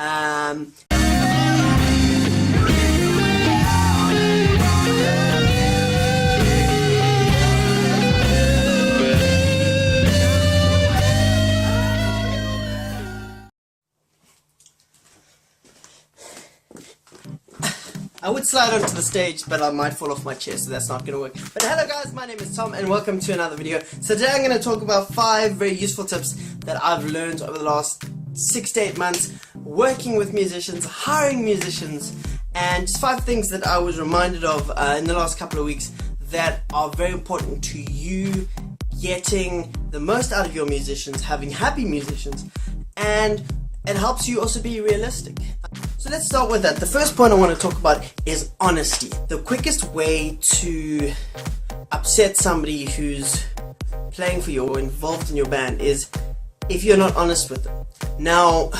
I would slide onto the stage, but I might fall off my chair, so that's not going to work. But hello guys, my name is Tom, and welcome to another video. So today I'm going to talk about 5 very useful tips that I've learned over the last 6 to 8 months working with musicians, hiring musicians, and just 5 things that I was reminded of in the last couple of weeks that are very important to you getting the most out of your musicians, having happy musicians, and it helps you also be realistic. So let's start with that. The first point I want to talk about is honesty. The quickest way to upset somebody who's playing for you or involved in your band is if you're not honest with them. Now,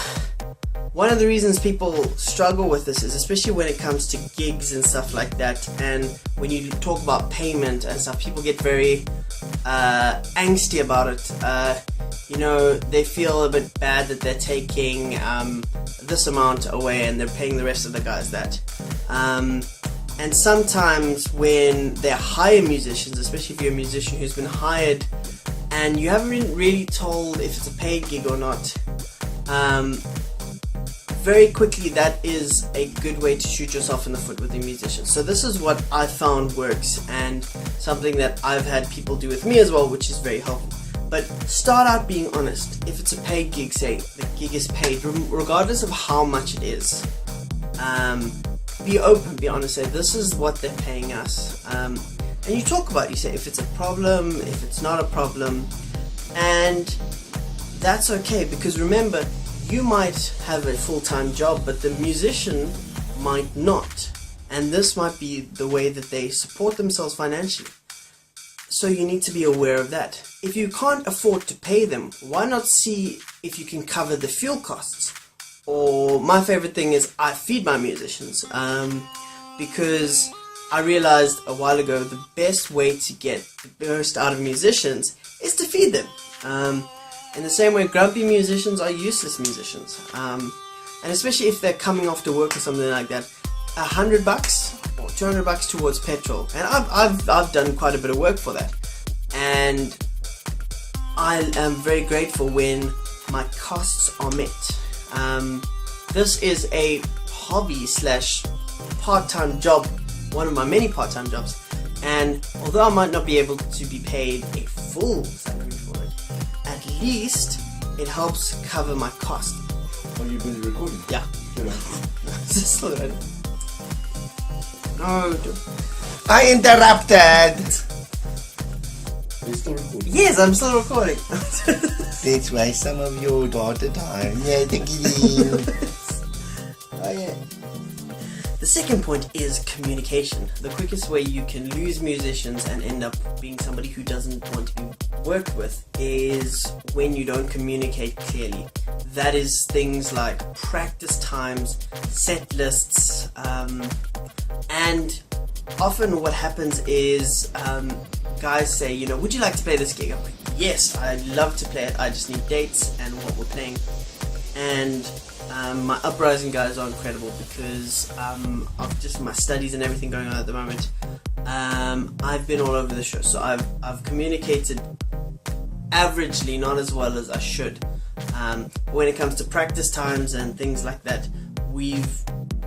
one of the reasons people struggle with this is especially when it comes to gigs and stuff like that, and when you talk about payment and stuff, people get very angsty about it. They feel a bit bad that they're taking this amount away and they're paying the rest of the guys that. And sometimes when they hire musicians, especially if you're a musician who's been hired and you haven't been really told if it's a paid gig or not, very quickly that is a good way to shoot yourself in the foot with the musician. So this is what I found works, and something that I've had people do with me as well, which is very helpful. But start out being honest. If it's a paid gig, say the gig is paid, regardless of how much it is. Be open, be honest, say this is what they're paying us. And you talk about it, you say if it's a problem, if it's not a problem, and that's okay, because remember, you might have a full-time job, but the musician might not. And this might be the way that they support themselves financially. So you need to be aware of that. If you can't afford to pay them, why not see if you can cover the fuel costs? Or my favorite thing is I feed my musicians, because I realized a while ago the best way to get the most out of musicians is to feed them. In the same way, grumpy musicians are useless musicians, and especially if they're coming off to work or something like that, $100 or $200 towards petrol, and I've done quite a bit of work for that, and I am very grateful when my costs are met. This is a hobby / part-time job, one of my many part-time jobs, and although I might not be able to be paid a full salary for it, at least it helps cover my cost. Are you busy recording? Yeah. Still right. No, I interrupted! Are you still recording? yes, I'm still recording. That's why some of you got the time. Yeah, thank you. Oh yeah. The second point is communication. The quickest way you can lose musicians and end up being somebody who doesn't want to be worked with is when you don't communicate clearly. That is things like practice times, set lists, and often what happens is guys say, would you like to play this gig? I'm like, yes, I'd love to play it, I just need dates and what we're playing. And my Uprising guys are incredible because of just my studies and everything going on at the moment. I've been all over the show, so I've communicated averagely, not as well as I should. When it comes to practice times and things like that,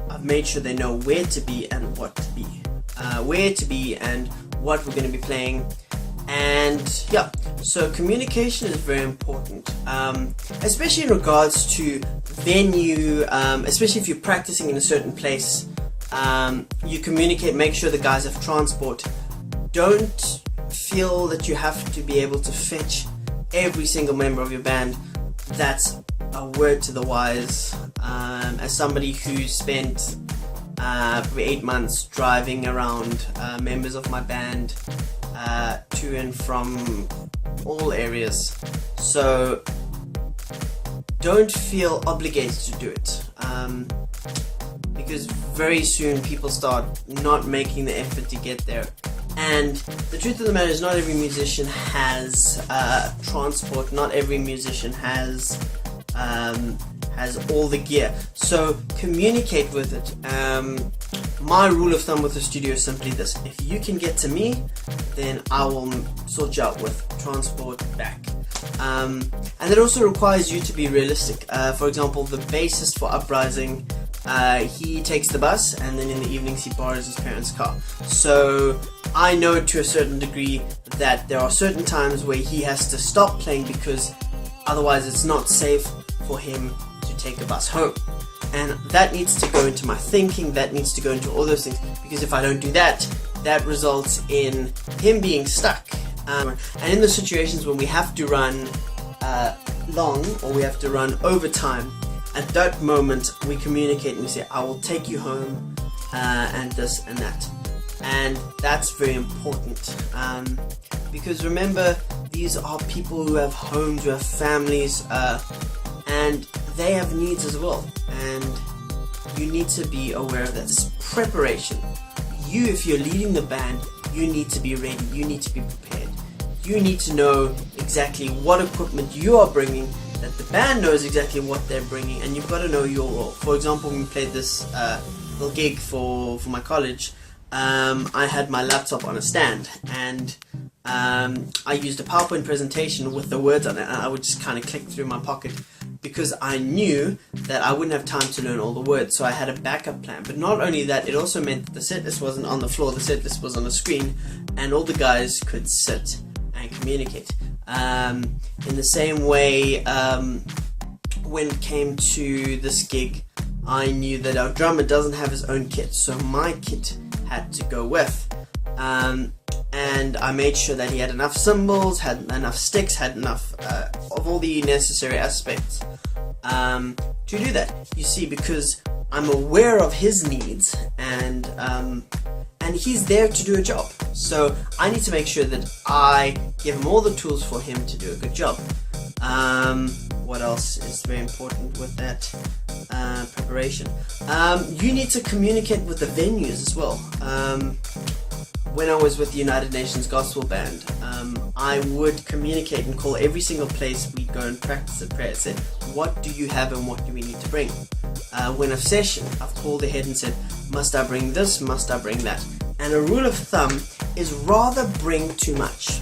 I've made sure they know where to be and what to be, and what we're going to be playing. And yeah, so communication is very important, especially in regards to venue, especially if you're practicing in a certain place. You communicate, make sure the guys have transport. Don't feel that you have to be able to fetch every single member of your band. That's a word to the wise. As somebody who spent probably 8 months driving around members of my band to and from all areas, so don't feel obligated to do it, because very soon people start not making the effort to get there. And the truth of the matter is, not every musician has transport, not every musician has has all the gear. So communicate with it. My rule of thumb with the studio is simply this: if you can get to me, then I will sort you out with transport back. And it also requires you to be realistic. For example, the bassist for Uprising, he takes the bus, and then in the evenings he borrows his parents' car. So I know to a certain degree that there are certain times where he has to stop playing because otherwise it's not safe for him to take a bus home. And that needs to go into my thinking, that needs to go into all those things, because if I don't do that, that results in him being stuck. And in the situations when we have to run long, or we have to run overtime, at that moment we communicate and we say, I will take you home, and this and that. And that's very important, because remember, these are people who have homes, who have families, and they have needs as well, and you need to be aware of that. It's preparation. You, if you're leading the band, you need to be ready, you need to be prepared. You need to know exactly what equipment you are bringing, that the band knows exactly what they're bringing, and you've got to know your role. For example, when we played this little gig for my college, I had my laptop on a stand, and I used a PowerPoint presentation with the words on it, and I would just kind of click through my pocket because I knew that I wouldn't have time to learn all the words, so I had a backup plan. But not only that, it also meant that the set list wasn't on the floor, the set list was on the screen, and all the guys could sit and communicate. In the same way, when it came to this gig, I knew that our drummer doesn't have his own kit, so my kit had to go with. And I made sure that he had enough cymbals, had enough sticks, had enough of all the necessary aspects to do that. You see, because I'm aware of his needs, and he's there to do a job. So I need to make sure that I give him all the tools for him to do a good job. What else is very important with that preparation? You need to communicate with the venues as well. When I was with the United Nations Gospel Band, I would communicate and call every single place we'd go and practice at prayer. Said, what do you have and what do we need to bring? When a session, I've called ahead and said, must I bring this, must I bring that? And a rule of thumb is rather bring too much.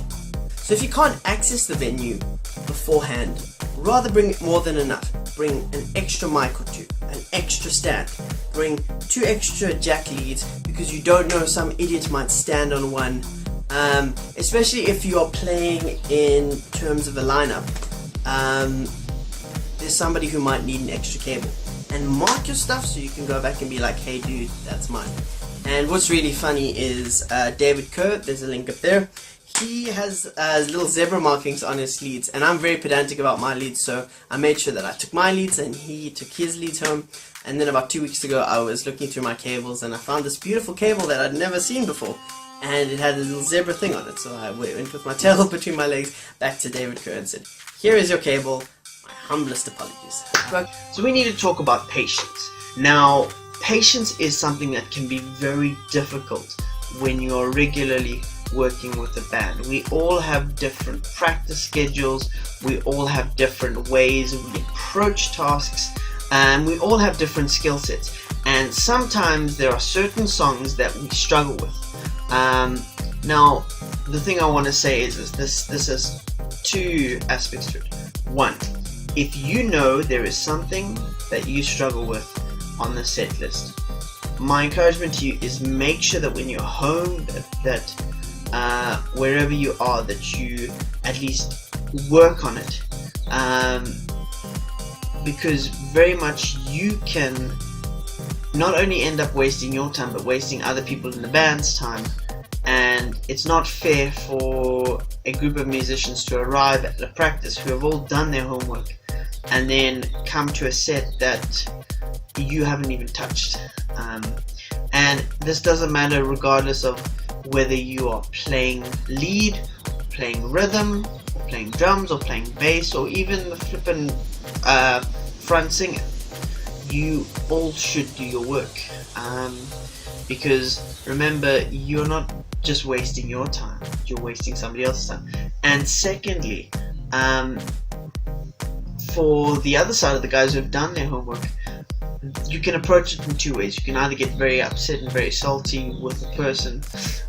So if you can't access the venue beforehand, rather bring more than enough. Bring an extra mic or two, an extra stand, bring 2 extra jack leads, because you don't know, some idiot might stand on one, especially if you are playing in terms of a lineup. There's somebody who might need an extra cable, and mark your stuff so you can go back and be like, hey dude, that's mine. And what's really funny is David Kerr, there's a link up there, he has little zebra markings on his leads, and I'm very pedantic about my leads, so I made sure that I took my leads and he took his leads home. And then about 2 weeks ago I was looking through my cables and I found this beautiful cable that I'd never seen before, and it had a little zebra thing on it. So I went with my tail between my legs back to David Kerr and said, here is your cable, my humblest apologies. So we need to talk about patience. Now, patience is something that can be very difficult when you are regularly working with a band. We all have different practice schedules, we all have different ways we approach tasks, and we all have different skill sets, and sometimes there are certain songs that we struggle with. Now, the thing I want to say is this has 2 aspects to it. 1, if you know there is something that you struggle with on the set list, my encouragement to you is make sure that when you're home, that wherever you are, that you at least work on it, because very much you can not only end up wasting your time but wasting other people in the band's time, and it's not fair for a group of musicians to arrive at a practice who have all done their homework and then come to a set that you haven't even touched. And this doesn't matter regardless of whether you are playing lead, playing rhythm, or playing drums, or playing bass, or even the flippin' front singer. You all should do your work, because remember, you're not just wasting your time, you're wasting somebody else's time. And secondly, for the other side of the guys who have done their homework, you can approach it in two ways. You can either get very upset and very salty with the person,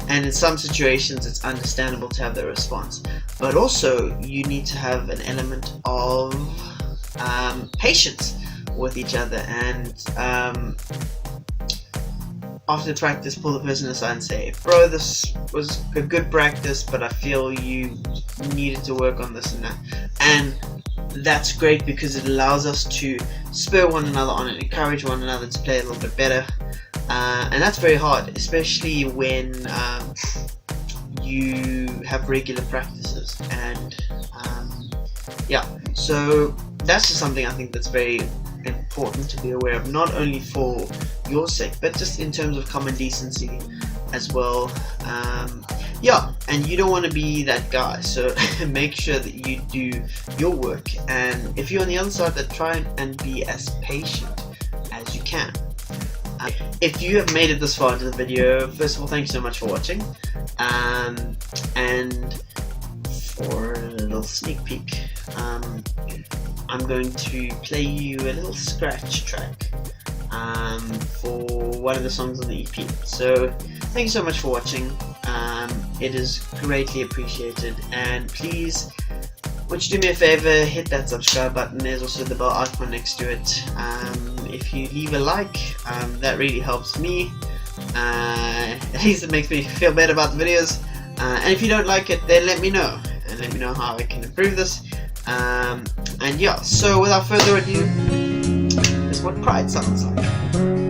and in some situations it's understandable to have that response, but also you need to have an element of patience with each other, and after the practice, pull the person aside and say, bro, this was a good practice, but I feel you needed to work on this and that. And that's great because it allows us to spur one another on and encourage one another to play a little bit better. And that's very hard, especially when you have regular practices. And yeah, so that's just something I think that's very important to be aware of, not only for your sake, but just in terms of common decency as well. Yeah, and you don't want to be that guy, so make sure that you do your work, and if you're on the other side, that try and be as patient as you can. If you have made it this far into the video, first of all, thank you so much for watching, and for a little sneak peek, I'm going to play you a little scratch track for one of the songs on the EP. So thank you so much for watching. It is greatly appreciated, and please, would you do me a favor, hit that subscribe button. There's also the bell icon next to it. If you leave a like, that really helps me. At least it makes me feel better about the videos. And if you don't like it, then let me know, and let me know how I can improve this. And yeah, so without further ado, this is what pride sounds like.